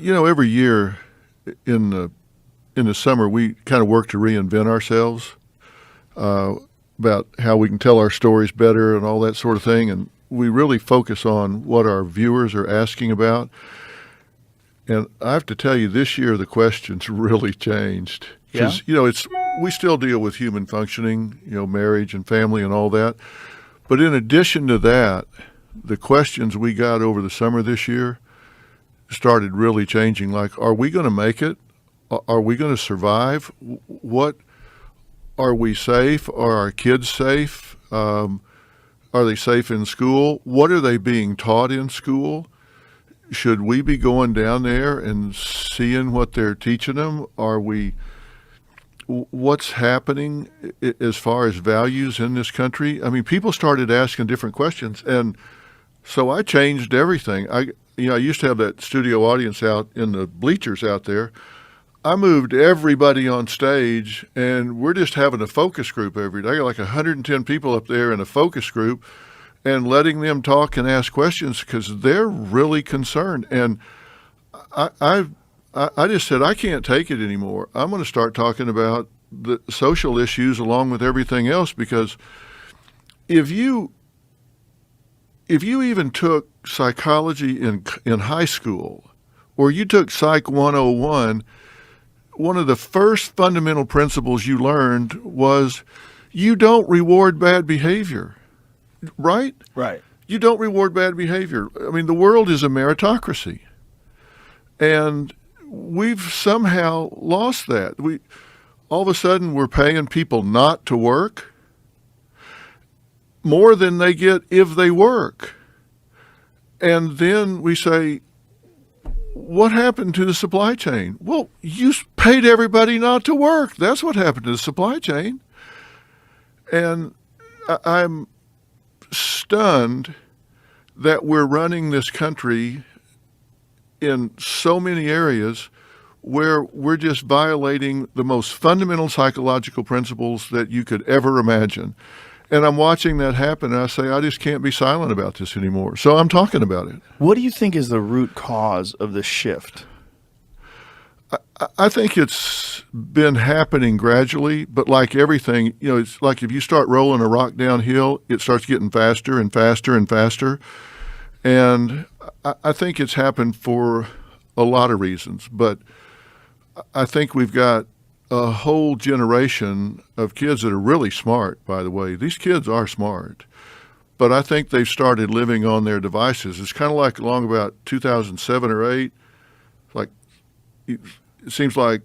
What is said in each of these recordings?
Every year in the summer, we kind of work to reinvent ourselves about how we can tell our stories better and all that sort of thing. And we really focus on what our viewers are asking about. And I have to tell you, this year the questions really changed. Yeah. Because, we still deal with human functioning, marriage and family and all that. But in addition to that, the questions we got over the summer this year started really changing. Like, are we going to make it? Are we going to survive? What are we safe? Are our kids safe? Are they safe in school? What are they being taught in school? Should we be going down there and seeing what they're teaching them? What's happening as far as values in this country? I mean, people started asking different questions, and so I changed everything. I used to have that studio audience out in the bleachers out there. I moved everybody on stage, and we're just having a focus group every day. I got like 110 people up there in a focus group, and letting them talk and ask questions because they're really concerned. And I just said, I can't take it anymore. I'm going to start talking about the social issues along with everything else, because if you even took psychology in high school, or you took Psych 101, one of the first fundamental principles you learned was you don't reward bad behavior, right? Right. You don't reward bad behavior. I mean, the world is a meritocracy. And we've somehow lost that. All of a sudden, we're paying people not to work more than they get if they work. And then we say, what happened to the supply chain? Well, you paid everybody not to work. That's what happened to the supply chain. And I'm stunned that we're running this country in so many areas where we're just violating the most fundamental psychological principles that you could ever imagine. And I'm watching that happen, and I say, I just can't be silent about this anymore. So I'm talking about it. What do you think is the root cause of the shift? I think it's been happening gradually, but like everything, it's like if you start rolling a rock downhill, it starts getting faster and faster and faster. And I think it's happened for a lot of reasons, but I think we've got a whole generation of kids that are really smart, by the way. These kids are smart, but I think they've started living on their devices. It's kind of like along about 2007 or 8, like it seems like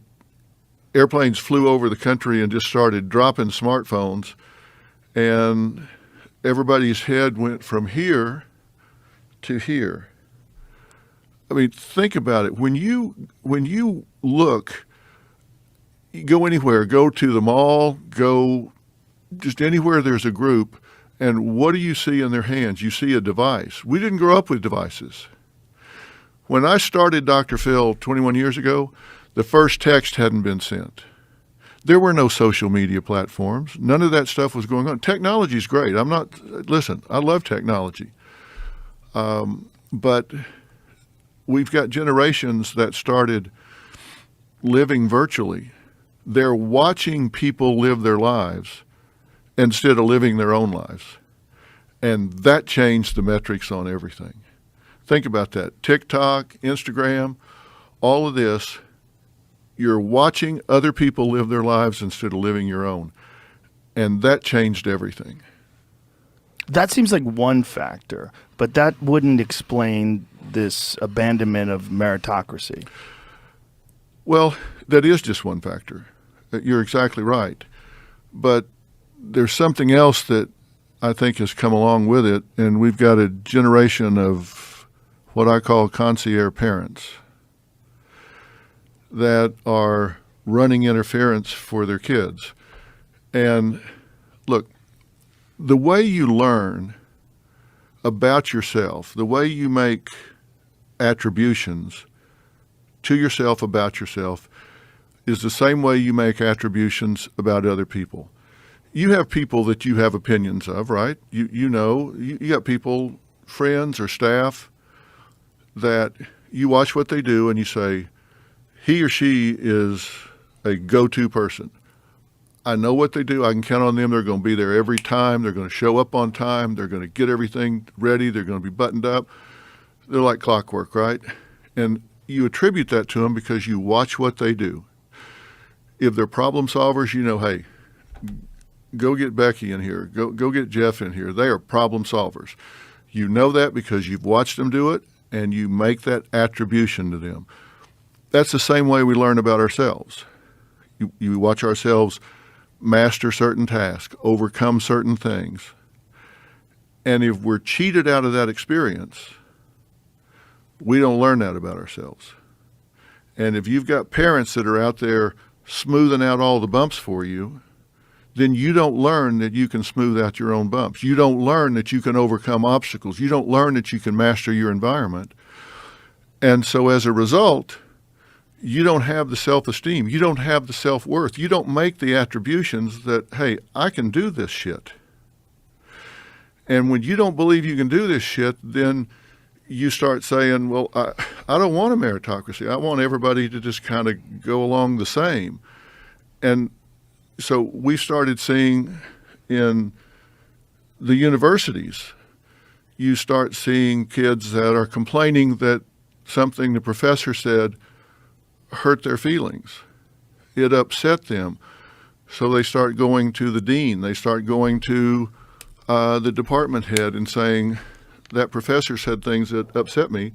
airplanes flew over the country and just started dropping smartphones, and everybody's head went from here to here. I mean, think about it. When you look, you go anywhere, go to the mall, go just anywhere there's a group, and what do you see in their hands? You see a device. We didn't grow up with devices. When I started Dr. Phil 21 years ago, the first text hadn't been sent. There were no social media platforms. None of that stuff was going on. Technology's great. Listen, I love technology. But we've got generations that started living virtually. They're watching people live their lives instead of living their own lives. And that changed the metrics on everything. Think about that. TikTok, Instagram, all of this, you're watching other people live their lives instead of living your own. And that changed everything. That seems like one factor, but that wouldn't explain this abandonment of meritocracy. Well, that is just one factor. You're exactly right. But there's something else that I think has come along with it, and we've got a generation of what I call concierge parents that are running interference for their kids. And look, the way you learn about yourself, the way you make attributions to yourself about yourself is the same way you make attributions about other people. You have people that you have opinions of, right? You got people, friends or staff, that you watch what they do and you say, he or she is a go-to person. I know what they do. I can count on them. They're going to be there every time. They're going to show up on time. They're going to get everything ready. They're going to be buttoned up. They're like clockwork, right? And you attribute that to them because you watch what they do. If they're problem solvers, you know, hey, go get Becky in here. Go get Jeff in here. They are problem solvers. You know that because you've watched them do it, and you make that attribution to them. That's the same way we learn about ourselves. You watch ourselves master certain tasks, overcome certain things. And if we're cheated out of that experience, we don't learn that about ourselves. And if you've got parents that are out there smoothing out all the bumps for you, then you don't learn that you can smooth out your own bumps. You don't learn that you can overcome obstacles. You don't learn that you can master your environment. And so as a result, you don't have the self-esteem. You don't have the self-worth. You don't make the attributions that, hey, I can do this shit. And when you don't believe you can do this shit, then you start saying, well, I don't want a meritocracy. I want everybody to just kind of go along the same. And so we started seeing in the universities, you start seeing kids that are complaining that something the professor said hurt their feelings. It upset them. So they start going to the dean. They start going to the department head and saying, that professor said things that upset me.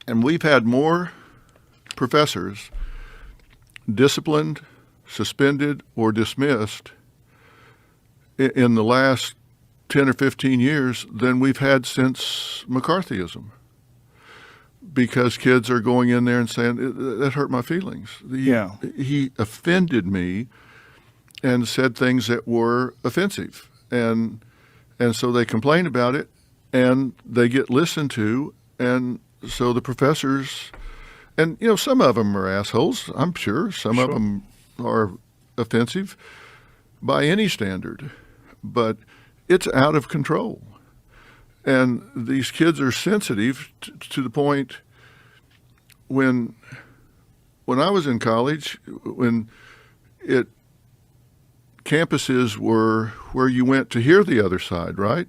And we've had more professors disciplined, suspended, or dismissed in the last 10 or 15 years than we've had since McCarthyism. Because kids are going in there and saying, that hurt my feelings. He offended me and said things that were offensive. And so they complain about it, and they get listened to, and so the professors, and you know, some of them are assholes, I'm sure. Some of them are offensive by any standard, but it's out of control. And these kids are sensitive to the point when I was in college, when campuses were where you went to hear the other side, right?